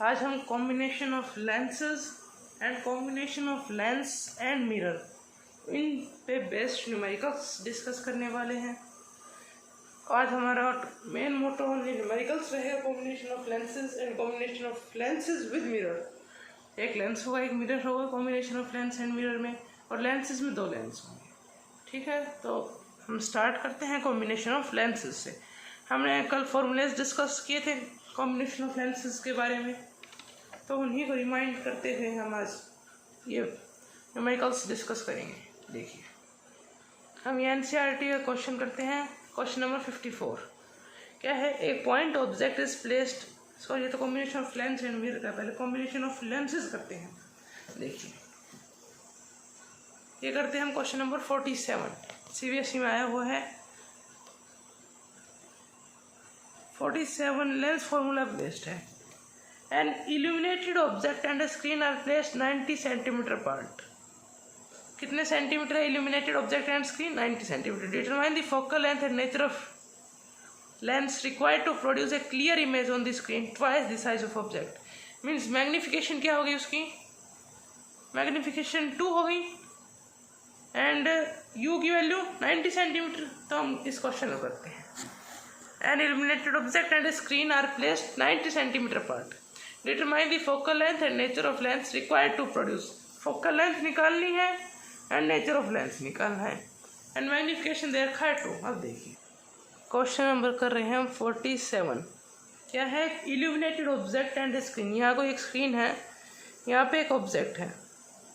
आज हम combination of lenses and combination of lens and mirror इन पे बेस्ड न्यूमेरिकल्स डिस्कस करने वाले हैं। आज हमारा मेन मोटो न्यूमेरिकल्स रहेगा combination of lenses and combination of lenses with mirror. एक लेंस होगा, एक मिरर होगा, combination of lens and mirror में, और लेंसेज में 2 लेंस होंगे। ठीक है, तो हम स्टार्ट करते हैं कॉम्बिनेशन ऑफ लेंसेज से। हमने कल फॉर्मूलेज डिस्कस किए थे कॉम्बिनेशन ऑफ लेंसेज के बारे में, तो उन्हीं को रिमाइंड करते हुए हम आज ये न्यूमेरिकल्स डिस्कस करेंगे। देखिए, हम ये एनसीईआरटी का क्वेश्चन करते हैं। क्वेश्चन नंबर 54 क्या है? एक point object is placed, sorry ये तो combination of lens and mirror का, पहले कॉम्बिनेशन ऑफ लेंसेज करते हैं। देखिए, ये करते हैं हम क्वेश्चन नंबर 47, सीबीएसई में आया हुआ है। 47 लेंस फॉर्मूला बेस्ड है। An illuminated object and a screen are placed 90 centimetre apart. कितने सेंटीमीटर है illuminated object and screen? 90 centimetre. Determine the focal length and nature of lens required to produce a clear image on the screen twice the size of object. Means magnification क्या होगी उसकी? Magnification 2 होगी and u की value 90 centimetre. तो हम इस question को करते हैं। An illuminated object and a screen are placed 90 centimetre apart. Determine the focal length and nature of lens required to produce. Focal length निकालनी है and nature of lens निकालना है and magnification दे रखा है 2। अब देखिए, क्वेश्चन नंबर कर रहे हैं हम 47। क्या है? illuminated object and screen। यहाँ कोई एक स्क्रीन है, यहाँ पे एक ऑब्जेक्ट है।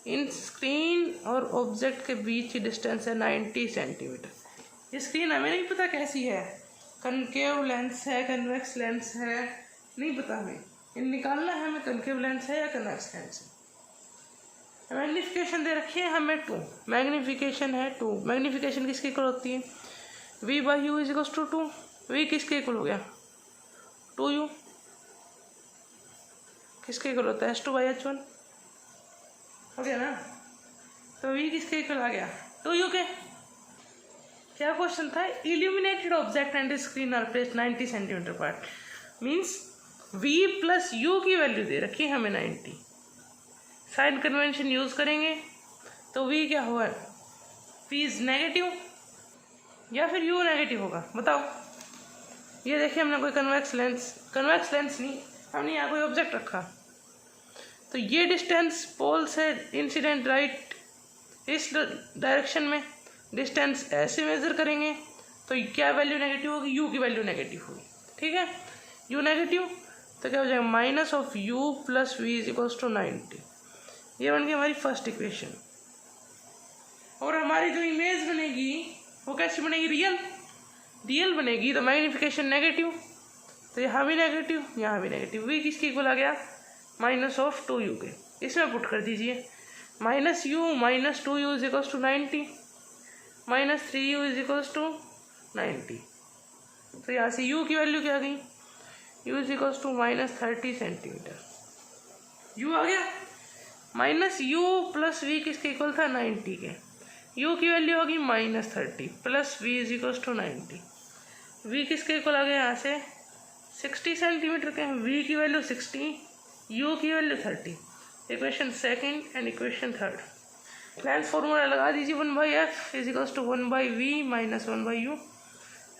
इन स्क्रीन और ऑब्जेक्ट के बीच की डिस्टेंस है 90 सेंटीमीटर। ये स्क्रीन हमें नहीं पता कैसी है, कनकेव लेंस है, कन्वेक्स लेंस है, नहीं पता हमें। इन निकालना है हमें कनकेव लेंस है या कन्वेक्स लेंस है। मैग्नीफिकेशन दे रखी है हमें 2, मैग्नीफिकेशन है 2। मैग्नीफिकेशन किसके इक्वल होती है? v by u is equal to 2। v किसके इक्वल हो गया? 2u। किसके इक्वल होता है? h2 बाई h1 हो गया ना। तो v किसके इक्वल आ गया? 2u के। क्या क्वेश्चन था? Illuminated object and screen are placed 90 centimetre apart. Means v plus u की वैल्यू दे रखी है हमें 90। साइन कन्वेंशन यूज करेंगे तो v क्या हुआ? v इज नेगेटिव या फिर u नेगेटिव होगा, बताओ। ये देखिए, हमने कोई कन्वेक्स लेंस नहीं, हमने यहाँ कोई ऑब्जेक्ट रखा, तो ये डिस्टेंस पोल से इंसिडेंट राइट इस डायरेक्शन में डिस्टेंस ऐसे मेजर करेंगे तो क्या वैल्यू नेगेटिव होगी? u की वैल्यू नेगेटिव होगी। ठीक है, u नेगेटिव तो क्या हो जाएगा? Minus of u plus v is equals to 90। ये बन गई हमारी फर्स्ट इक्वेशन। और हमारी जो इमेज बनेगी वो कैसी बनेगी? रियल बनेगी। तो मैग्नीफिकेशन नेगेटिव, तो यहाँ भी नेगेटिव, यहाँ भी नेगेटिव। v किसके इक्वल आ गया? माइनस ऑफ 2u के। इसमें पुट कर दीजिए, minus u minus 2u is equals to 90, minus 3u is equals to 90। तो यहाँ से u की वैल्यू क्या आ गई? u is equals to minus 30 centimetre. u आ गया। माइनस u प्लस v किसके इक्वल था? 90 के। u की वैल्यू होगी minus 30 plus v is equals to 90। v किसके इक्वल आ गया? यहाँ से 60 सेंटीमीटर के। v की वैल्यू 60, u की value 30। Equation second and equation third. Lens formula लगा दीजिए, 1/f is equals to 1/v minus 1/u।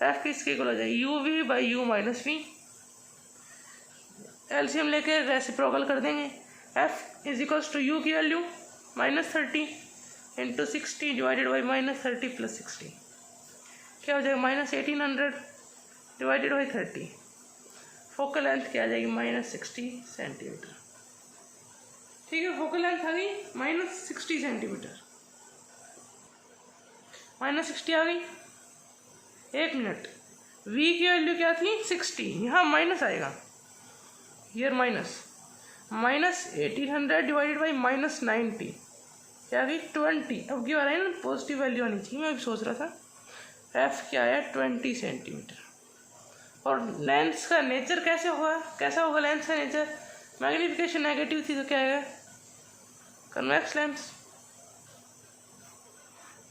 f किसके इक्वल हो जाएगी? uv by u minus v। LCM लेके रेसिप्रोकल कर देंगे। f is equals to u की value minus 30 into 60 divided by minus 30 plus 60। क्या हो जाएगा? Minus 1800 divided by 30। Focal length क्या आ जाएगी? Minus 60 centimetre. ठीक है, फोकल लेंथ आ गई माइनस 60 सेंटीमीटर। माइनस 60 आ गई। 1 मिनट, v की वैल्यू क्या थी? 60। यहाँ माइनस आएगा, here minus 1800 divided by minus 90 क्या आ गई? 20। अब क्या आ रहा है ना, पॉजिटिव वैल्यू आनी चाहिए। मैं अभी सोच रहा था f क्या आया? 20 सेंटीमीटर। और लेंस का नेचर कैसा होगा लेंस का नेचर? मैग्नीफिकेशन नेगेटिव थी तो क्या आएगा? Convex lens.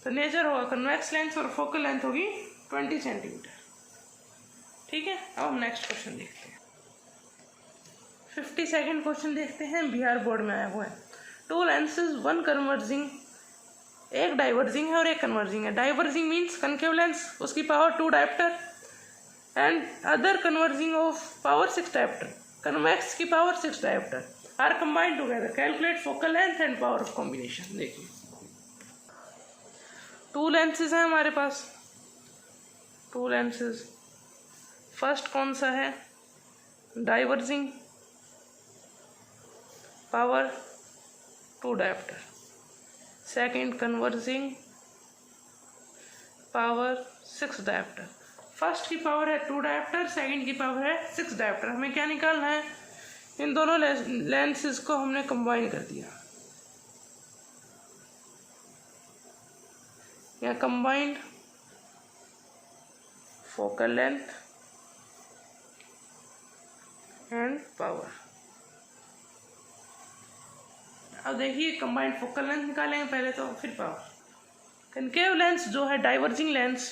तो नेचर होगा कन्वेक्स लेंस और फोकल लेंथ होगी 20 सेंटीमीटर। ठीक है, अब हम नेक्स्ट क्वेश्चन देखते हैं। 52nd क्वेश्चन देखते हैं, बिहार बोर्ड में आया हुआ है। टू लेंसेज, वन कन्वर्जिंग, एक डाइवर्जिंग है और एक कन्वर्जिंग है। डाइवर्जिंग मीन्स कनकेव लेंस, उसकी power 2 dioptre, and other converging of power 6 dioptre, convex की power 6 dioptre are combined together, calculate focal length and power of combination. देखिए 2 lenses हैं हमारे पास, 2 लेंसेज। फर्स्ट कौन सा है, diverging, power 2 dioptre. Second converging, power 6 dioptre. First की power है 2 dioptre, second की पावर है 6 डायोप्टर। हमें क्या निकालना है, इन दोनों लेंसेज को हमने कंबाइन कर दिया, या combined focal length and power. अब देखिए कंबाइंड फोकल लेंथ निकालेंगे पहले तो, फिर पावर। कनकेव लेंस जो है डाइवर्जिंग लेंस,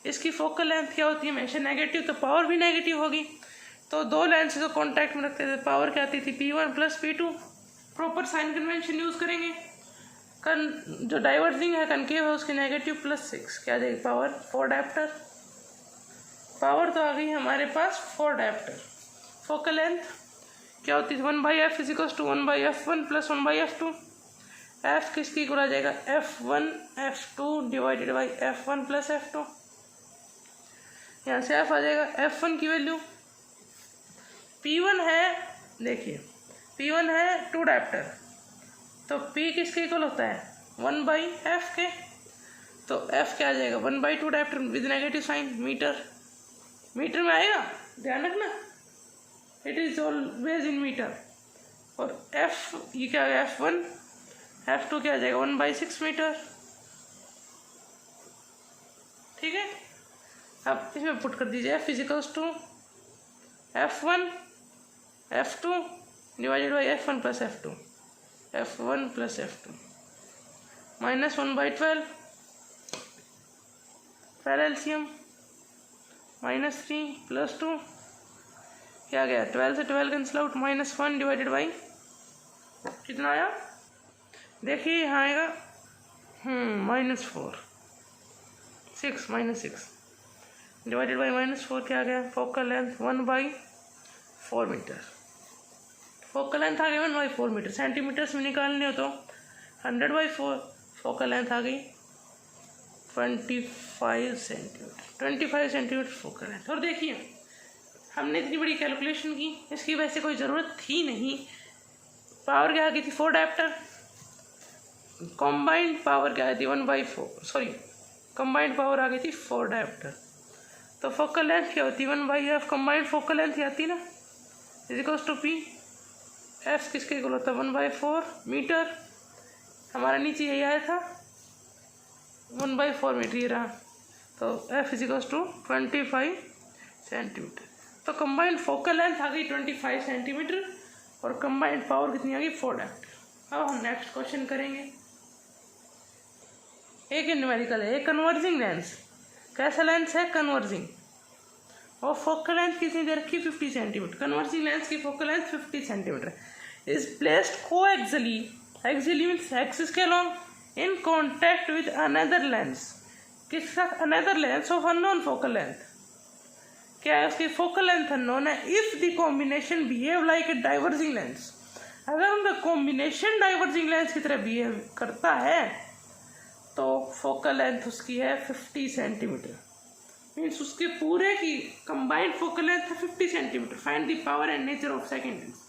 इसकी फोकल लेंथ क्या होती है, हमेशा नेगेटिव, तो पावर भी नेगेटिव होगी। तो 2 लेंस को कॉन्टैक्ट में रखते थे, पावर क्या आती थी, P1 plus P2। Proper sign convention use करेंगे। जो डाइवर्जिंग है कनकेव है, उसकी नेगेटिव प्लस 6 क्या आ जाएगी, पावर 4 डायोप्टर। पावर तो आ गई हमारे पास 4 डायोप्टर। फोकल लेंथ क्या होती है, 1/f is equal to 1/f1 plus 1/f2। f किसकी इक्वल आ जाएगा, f1 f2 divided by f1 plus f2। यहाँ से f आ जाएगा, f1 की वैल्यू P1 है, देखिए P1 है 2 डायोप्टर, तो P किसके इक्वल होता है, 1/f के, तो f क्या आ जाएगा, 1/2 dioptre with negative sign. Metre में आएगा, ध्यान रखना, it is always in metre. और f ये क्या आ गया, f1 f2 क्या आ जाएगा, 1/6 मीटर। ठीक है, अब इसमें पुट कर दीजिए, f is equals to f1 f2 divided by f1 plus f2, f1 plus f2 minus 1/12, पहला एलसीएम -3 प्लस 2 क्या गया, 12 से 12 कैंसिल आउट, -1 डिवाइडेड बाई कितना आया, देखिए यहाँ आएगा -4, 6 डिवाइडेड बाई -4 क्या आ गया, focal length 1/4 metre. Focal length आ गई 1/4 मीटर। सेंटीमीटर्स में निकालने हो तो 100/4, फोकल लेंथ आ गई 25 सेंटीमीटर फोकल लेंथ। और देखिए हमने इतनी बड़ी कैलकुलेशन की, इसकी वैसे कोई ज़रूरत थी नहीं। पावर क्या आ गई थी, 4 डायोप्टर। कॉम्बाइंड पावर क्या आई थी, 1/4, कॉम्बाइंड पावर आ गई थी 4 डायोप्टर। तो फोकल लेंथ क्या होती है, 1/f कॉम्बाइंड फोकल लेंथ आती है ना, is equals to P। f किसके इक्वल होता है, 1/4 मीटर। हमारा नीचे यही आया था 1/4 मीटर, ये रहा। तो f is equals to 25 centimetre. तो कंबाइंड फोकल लेंथ आ गई 25 सेंटीमीटर और कंबाइंड पावर कितनी आ गई, 4 डायोप्टर। अब हम नेक्स्ट क्वेश्चन करेंगे। एक न्यूमेरिकल है, एक कन्वर्जिंग लेंस। कैसा लेंस है, कन्वर्जिंग, और फोकल लेंथ कितनी दे रखी, 50 सेंटीमीटर। कन्वर्जिंग लेंस की focal length 50 centimetre is placed coaxially, axially means axis के along, in contact with another lens. किसका, another lens of unknown focal length. क्या है, उसकी फोकल लेंथ अननोन है। If the combination behave like a diverging lens, अगर उनका combination diverging lens की तरह बिहेव करता है तो फोकल लेंथ उसकी है 50 सेंटीमीटर। मीन्स उसके पूरे की कंबाइंड फोकल लेंथ है 50 centimetre. Find the power and nature of second lens.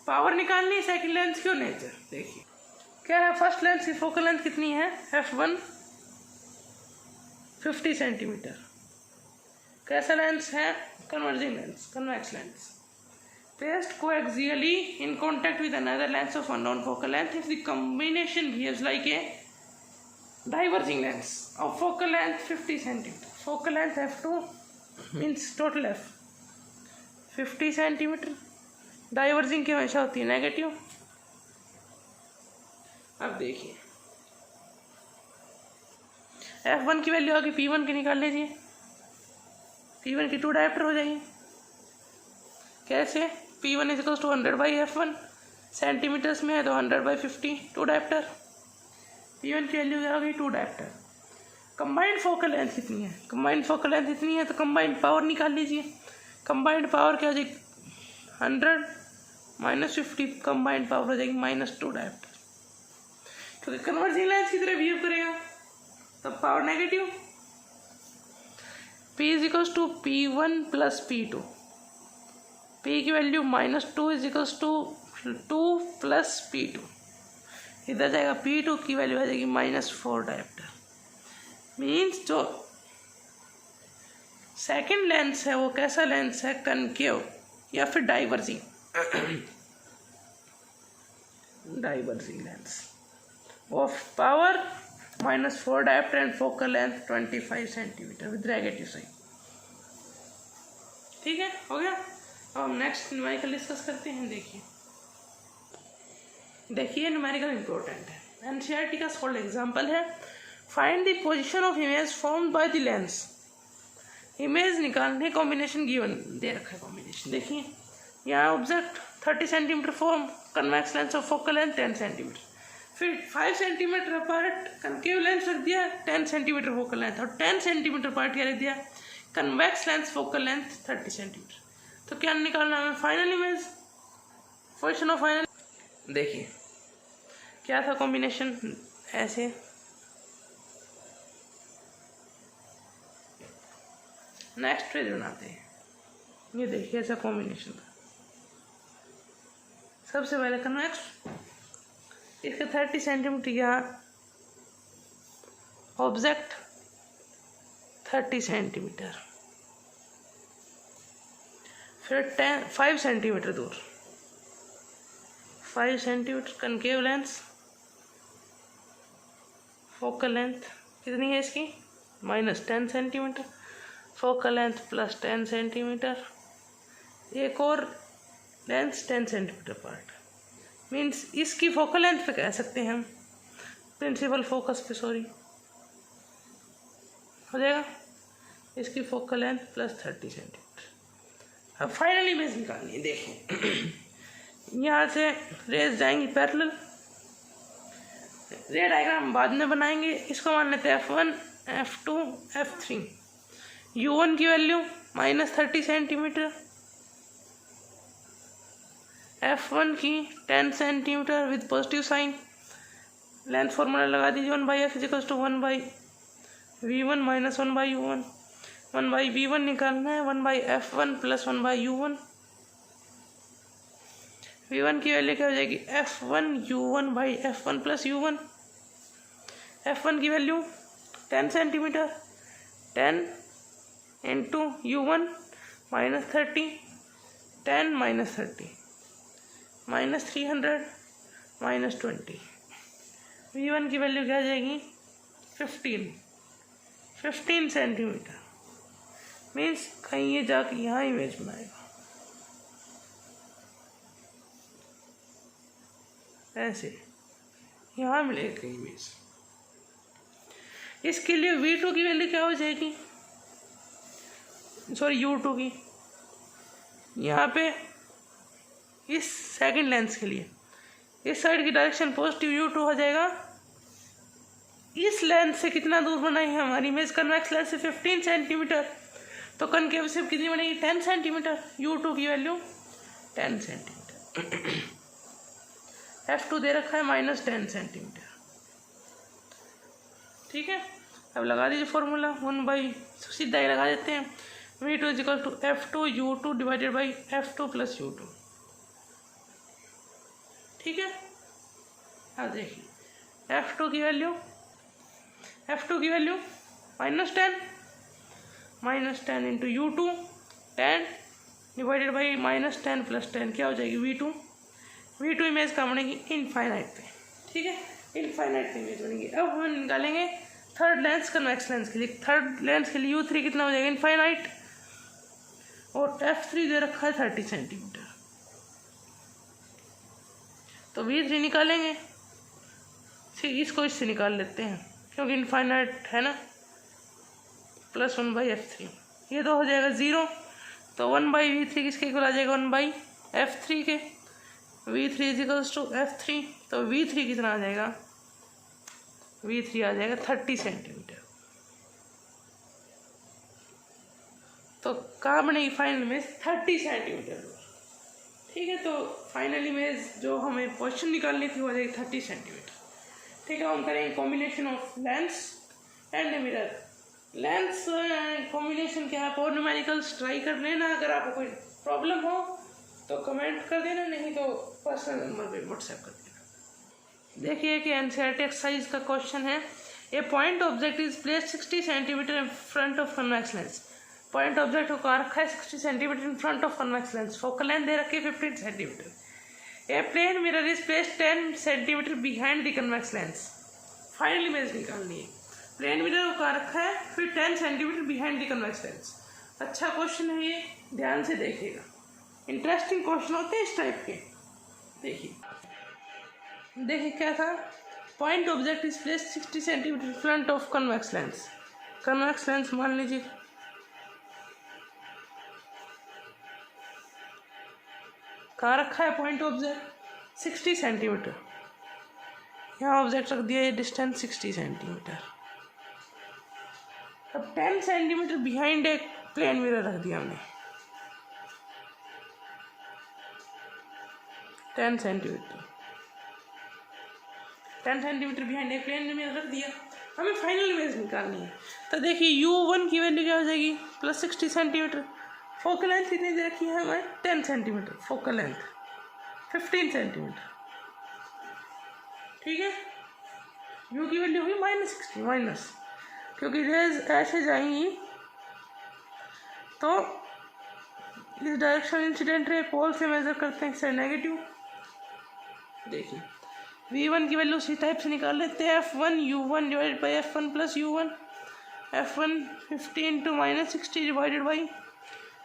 Power निकालनी है सेकंड लेंस की और नेचर। देखिए क्या है, फर्स्ट लेंस की फोकल लेंथ कितनी है, f1 50 सेंटीमीटर। कैसा लेंस है, converging lens, convex lens. Placed coaxially in contact with another lens of unknown focal length if the combination behaves like a diverging lens of focal length 50 centimeter. Focal length f2 means total f 50 centimeter. Diverging की हमेशा होती है negative. अब देखिए f1 की value आगे p1 की निकाल लीजिए। p1 की 2 डायोप्टर हो जाएगी। कैसे, P1 is equal to 100/F1, centimetres में है तो 100/50 टू डायप्टर। P1 की वैल्यू क्या होगी, two dioptre. Combined focal length कितनी है, कंबाइंड फोकल लेंथ इतनी है तो कंबाइंड पावर निकाल लीजिए। कंबाइंड पावर क्या हो जाएगी, 100 - 50, कंबाइंड पावर हो जाएगी -2 डायप्टर, क्योंकि कन्वर्जिंग लेंस की तरह बिहेव करेगा तब power negative. P is equal to P1 + P2, P की value -2 is equal to 2 + P2, इधर जाएगा P2 की वैल्यू आ जाएगी -4 डायप्टर। मीन्स जो सेकंड लेंस है वो कैसा लेंस है, कनकेव या फिर diverging diverging lens of power -4 dioptre and focal length 25 centimetre with negative sign. ठीक है, हो गया। अब हम नेक्स्ट न्यूमेरिकल डिस्कस करते हैं। देखिए न्यूमेरिकल इंपॉर्टेंट है, एनसीईआरटी का सोल्ड एग्जांपल है। Find the position of image formed by the lens. Image निकालने कॉम्बिनेशन गिवन दे रखा है कॉम्बिनेशन। देखिए यहाँ object 30 centimetre form, convex lens of focal length 10 centimetre, फिर 5 सेंटीमीटर अपार्ट कनकेव लेंस रख दिया, 10 सेंटीमीटर फोकल लेंथ, और 10 सेंटीमीटर अपार्ट क्या रख दिया, convex lens focal length 30 centimetre. तो क्या निकालना है, final image, position of final. देखिए क्या था कॉम्बिनेशन, ऐसे नेक्स्ट पेज बनाते हैं। ये देखिए ऐसा कॉम्बिनेशन था। सबसे पहले कन्वेक्स, इसका 30 सेंटीमीटर यहाँ, ऑब्जेक्ट 30 सेंटीमीटर, फिर 5 सेंटीमीटर दूर, 5 centimetre concave lens, focal length कितनी है इसकी, -10 सेंटीमीटर, फोकल लेंथ +10 सेंटीमीटर, एक और लेंस 10 सेंटीमीटर पार्ट। मीन्स इसकी फोकल लेंथ पे कह सकते हैं हम, प्रिंसिपल फोकस पे, सॉरी, हो जाएगा इसकी फोकल लेंथ +30 सेंटीमीटर। अब फाइनल इमेज निकालनी है। देखिए यहाँ से रेज जाएंगी पैरेलल, रे डायग्राम बाद में बनाएंगे। इसको मान लेते हैं F1, F2, F3। U1 की वैल्यू -30 सेंटीमीटर, F1 की 10 centimetre with positive sign. Length formula लगा दीजिए, 1/F = 1/V1 - 1/U1। 1/V1 निकालना है, 1/F1 + 1/U1। V1 की वैल्यू क्या हो जाएगी, F1U1/F1 + U1। F1 की वैल्यू 10 सेंटीमीटर, 10 × U1 -30, 10 - 30 -300 -20। V1 की वैल्यू क्या आ जाएगी, 15 सेंटीमीटर। मीन्स कहीं ये जाके यहाँ इमेज बनाएगा, ऐसे यहाँ मिलेगा इमेज। इसके लिए V2 की वैल्यू क्या हो जाएगी, सॉरी U2 की, यहाँ पे इस सेकंड लेंस के लिए इस साइड की डायरेक्शन पॉजिटिव, U2 हो जाएगा। इस लेंस से कितना दूर बनाई है हमारी इमेज, कन्वेक्स लेंस से 15 सेंटीमीटर, तो कनकेव से कितनी बनेगी, 10 सेंटीमीटर। U2 की वैल्यू 10 सेंटीमीटर। F2 दे रखा है -10 सेंटीमीटर। ठीक है, अब लगा दीजिए फॉर्मूला, 1/, सीधा ही लगा देते हैं। V2 = F2U2 / F2 + U2। ठीक है, अब देखिए F2 की वैल्यू -10 -10 × U2, 10 / -10 + 10 क्या हो जाएगी, V2 इमेज का बनेगी इनफाइनाइट पे। ठीक है, इनफाइनाइट पे इमेज बनेगी। अब हम निकालेंगे थर्ड लेंस, कन्वेक्स लेंस के लिए। थर्ड लेंस के लिए U3 कितना हो जाएगा, इनफाइनाइट, और F3 दे रखा है 30 सेंटीमीटर, तो V3 निकालेंगे। ठीक, इसको इससे निकाल लेते हैं क्योंकि इनफाइनाइट है ना, +1/F3, ये तो हो जाएगा 0, तो 1/V3 किसके इक्वल आ जाएगा, 1/V2 F3 के, V3 इजिकल्स टू F3, तो V3 कितना आ जाएगा, V3 आ जाएगा 30 सेंटीमीटर। तो कहाँ बनेगी फाइनल इमेज, 30 सेंटीमीटर। ठीक है, तो फाइनल इमेज जो हमें क्वेश्चन निकालनी थी वो आ जाएगी 30 सेंटीमीटर। ठीक है, हम करेंगे combination of lens and mirror. Lens combination क्या है, और न्यूमेरिकल्स ट्राई कर लेना। अगर आपको कोई प्रॉब्लम हो तो कमेंट कर देना, नहीं तो पर्सनल नंबर पे व्हाट्सएप कर देना। देखिए कि एनसीईआरटी एक्सरसाइज का क्वेश्चन है, a point object is placed 60 centimetre in front of convex lens. Point object को रखा है 60 centimetre in front of convex lens. Focal length दे रखी है 15 centimetre. A plane mirror is placed 10 centimetre behind the convex lens. Final image निकालनी है। Plane mirror को रखा है, फिर 10 centimetre behind the convex lens. अच्छा क्वेश्चन है ये, ध्यान से देखिएगा, इंटरेस्टिंग क्वेश्चन होते हैं इस टाइप के। देखिए क्या था, point object is placed 60 centimetre front of convex lens. Convex lens मान लीजिए कहाँ रखा है पॉइंट ऑब्जेक्ट, 60 सेंटीमीटर। यहाँ ऑब्जेक्ट रख दिया, ये डिस्टेंस 60 सेंटीमीटर। अब 10 सेंटीमीटर बिहाइंड एक प्लेन मिरर रख दिया हमने, 10 सेंटीमीटर बिहाइंड एक प्लेन मिरर रख दिया। हमें फाइनल इमेज निकालनी है। तो देखिए U1 की वैल्यू क्या हो जाएगी, प्लस 60 सेंटीमीटर। फोकल लेंथ कितनी दे रखी है हमें, 10 सेंटीमीटर। Focal length 15 centimetre. ठीक है, U की वैल्यू हुई -60, माइनस, क्योंकि रेज ऐसे जाएंगी तो इस डायरेक्शन इंसिडेंट रे पोल से मेजर करते हैं, साइड नेगेटिव। देखिए V1 की वैल्यू उसी टाइप से निकाल लेते हैं, F1 U1 divided by F1 plus U1। F1 15 to -60 divided by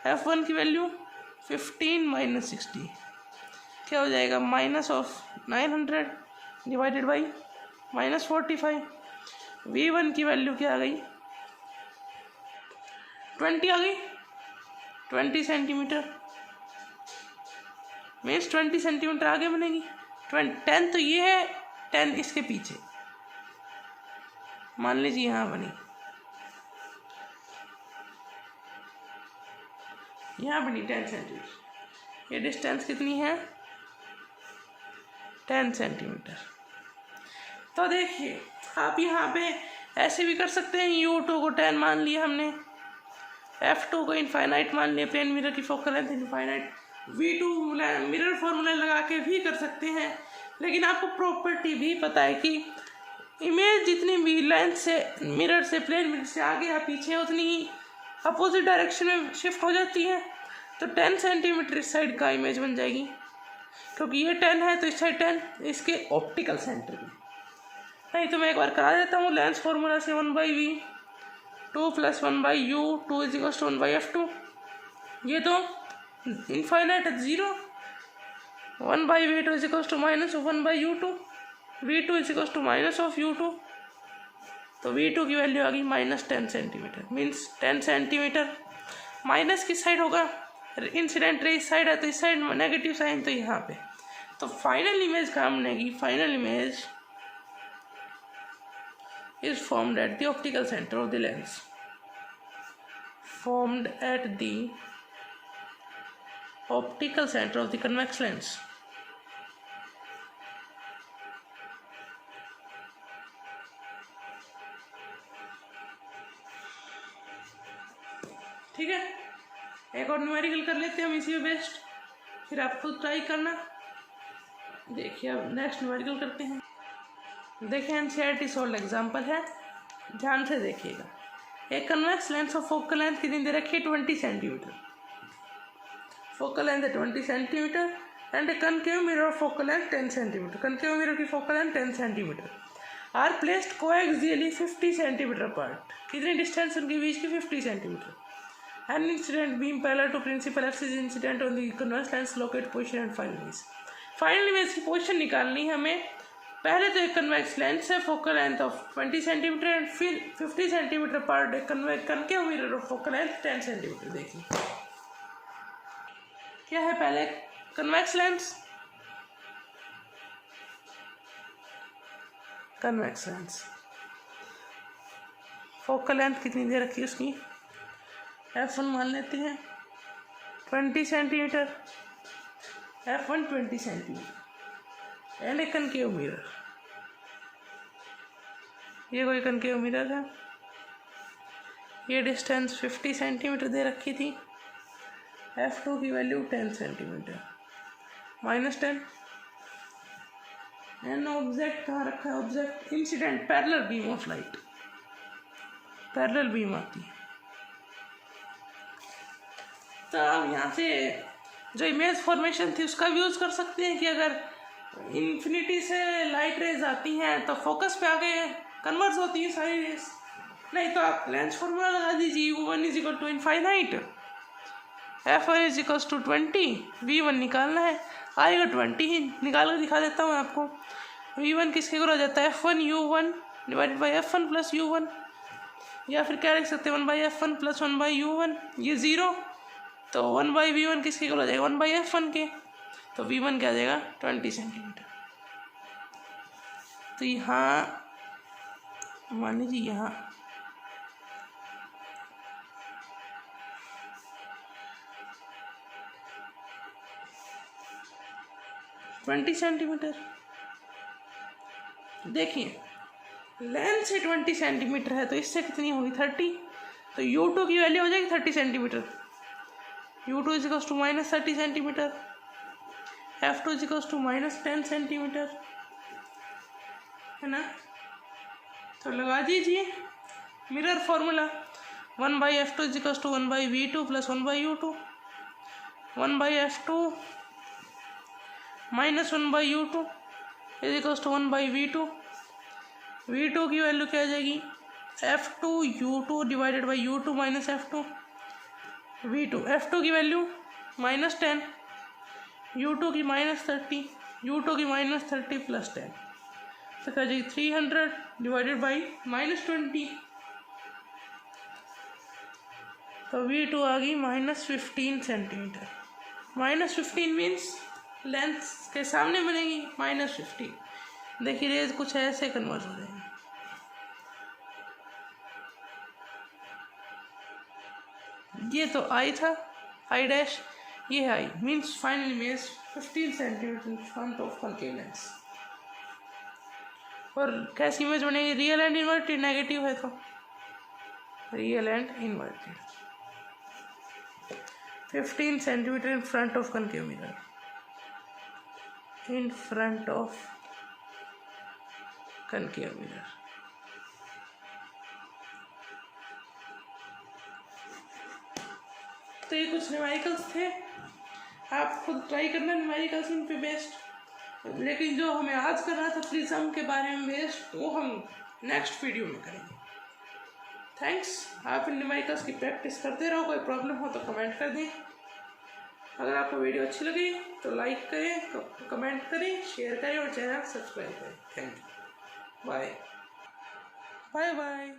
F1 की वैल्यू 15 -60 क्या हो जाएगा, minus of 900 divided by -45। V1 की वैल्यू क्या आ गई, 20 आ गई, 20 सेंटीमीटर। मीन्स 20 सेंटीमीटर आगे बनेगी। 10 तो ये है, 10 इसके पीछे, मान लीजिए यहाँ बनी, यहाँ बनी 10 सेंटीमीटर। ये डिस्टेंस कितनी है, 10 सेंटीमीटर। तो देखिए आप यहाँ पे ऐसे भी कर सकते हैं, U2 को 10 मान लिया हमने, F2 को इनफाइनाइट मान लिया, प्लेन मिरर की focal length infinite. V2 mirror formula लगा के भी कर सकते हैं, लेकिन आपको प्रॉपर्टी भी पता है कि इमेज जितनी भी लेंथ से मिरर से प्लेन मिरर से आगे या पीछे उतनी ही अपोजिट डायरेक्शन में शिफ्ट हो जाती है। तो 10 सेंटीमीटर इस साइड का इमेज बन जाएगी, क्योंकि ये 10 है तो इस साइड 10, इसके ऑप्टिकल सेंटर में। नहीं तो मैं एक बार करा देता हूँ, लेंस फॉर्मूला से 1/V 2 + 1/U 2 = 1/F2। ये तो इनफाइनाइट है 0। 1/V2 = minus of 1/U2। V2 = minus of U2। तो V2 की वैल्यू आ गई -10 सेंटीमीटर। मीन्स 10 सेंटीमीटर माइनस किस साइड होगा, इंसिडेंट रे इस साइड है तो इस साइड नेगेटिव साइन, तो यहाँ पे। तो फाइनल इमेज कहाँ बनेगी, final image is formed at the optical center of the lens. Formed at the optical center of the convex lens. ठीक है, एक और न्यूमेरिकल कर लेते हैं हम इसी में बेस्ट, फिर आप खुद ट्राई करना। देखिए अब नेक्स्ट न्यूमेरिकल करते हैं। देखिए एनसीईआरटी सोल्ड एग्जाम्पल है, ध्यान से देखिएगा। एक convex lens of focal length कितनी दे रखी है, 20 सेंटीमीटर। फोकल लेंथ है 20 centimetre and concave mirror of focal length 10 centimetre. Concave mirror की focal length 10 centimetre are placed coaxially 50 centimetre apart. कितनी डिस्टेंस उनके बीच की, 50 centimetre. An incident beam parallel to principal axis incident on the convex lens, locate position and final image. Final image की position निकालनी है हमें। पहले तो एक कन्वेक्स लेंस है, focal length of 20 centimetre and फिर 50 सेंटीमीटर पार्ट एक concave mirror of focal length 10 centimetre. देखिए क्या है, पहले convex lens, convex lens. Focal length कितनी दे रखी है उसकी, f1 मान लेते हैं 20 centimetre, f1 20 centimetre and A concave mirror. ये कोई कनकेव मिरर है, ये डिस्टेंस 50 सेंटीमीटर दे रखी थी, f2 की वैल्यू 10 सेंटीमीटर -10 एंड ऑब्जेक्ट कहाँ रखा है, object incident parallel beam of light, parallel beam आती है। तो अब यहाँ से जो इमेज फॉर्मेशन थी उसका भी यूज़ कर सकते हैं कि अगर इन्फिनिटी से लाइट रेज आती हैं तो फोकस पे आके कन्वर्स होती है सारी रेज, नहीं तो आप लेंस फॉर्मूला लगा दीजिए, U1 = इनफाइनाइट, F1 = 20, V1 निकालना है, आएगा 20 ही, निकाल कर दिखा देता हूँ आपको। V1 किसके इक्वल हो जाता है, F1 U1 / F1 + U1, या फिर क्या लिख सकते हैं 1/F1 + 1/U1, ये 0, तो 1/V1 किसके इक्वल हो जाएगा, 1/F1 के, तो V1 क्या आ जाएगा 20 सेंटीमीटर। तो यहाँ मान लीजिए यहाँ 20 सेंटीमीटर। देखिए लेंस से 20 सेंटीमीटर है तो इससे कितनी होगी 30, तो U2 की वैल्यू हो जाएगी 30 centimetre, U2 = -30 centimetre, F2 = -10 centimetre, है ना। तो लगा दीजिए mirror formula, 1/F2 = 1/V2 + 1/U2, 1/F2 - 1/U2 = 1/V2, V2 की वैल्यू क्या आ जाएगी, F2 U2 / U2 - F2 V2, F2 की वैल्यू -10, U2 की -30, U2 की -30 + 10, तो क्या जाएगी 300 / -20, तो V2 आ गई -15 सेंटीमीटर। -15 मीन्स लेंस के सामने बनेगी -15। देखिए रेज कुछ ऐसे कन्वर्ट हो जाएंगे। ये तो आई था, आई डैश, ये है I, means final image 15 centimetre in front of concave lens. और कैसी इमेज बनेगी, रियल एंड इन्वर्टेड, नेगेटिव है तो real and inverted, 15 centimetre in front of concave mirror, in front of concave mirror. तो ये कुछ न्यूमेरिकल्स थे, आप खुद ट्राई करना न्यूमेरिकल्स इन पे बेस्ड, लेकिन जो हमें आज करना था प्रिज्म के बारे में बेस्ड वो हम नेक्स्ट वीडियो में करेंगे। थैंक्स, आप इन न्यूमेरिकल्स की प्रैक्टिस करते रहो, कोई प्रॉब्लम हो तो कमेंट कर दें। अगर आपको वीडियो अच्छी लगी तो लाइक करें, कमेंट करें, शेयर करें और चैनल सब्सक्राइब करें। Thank you, bye bye bye.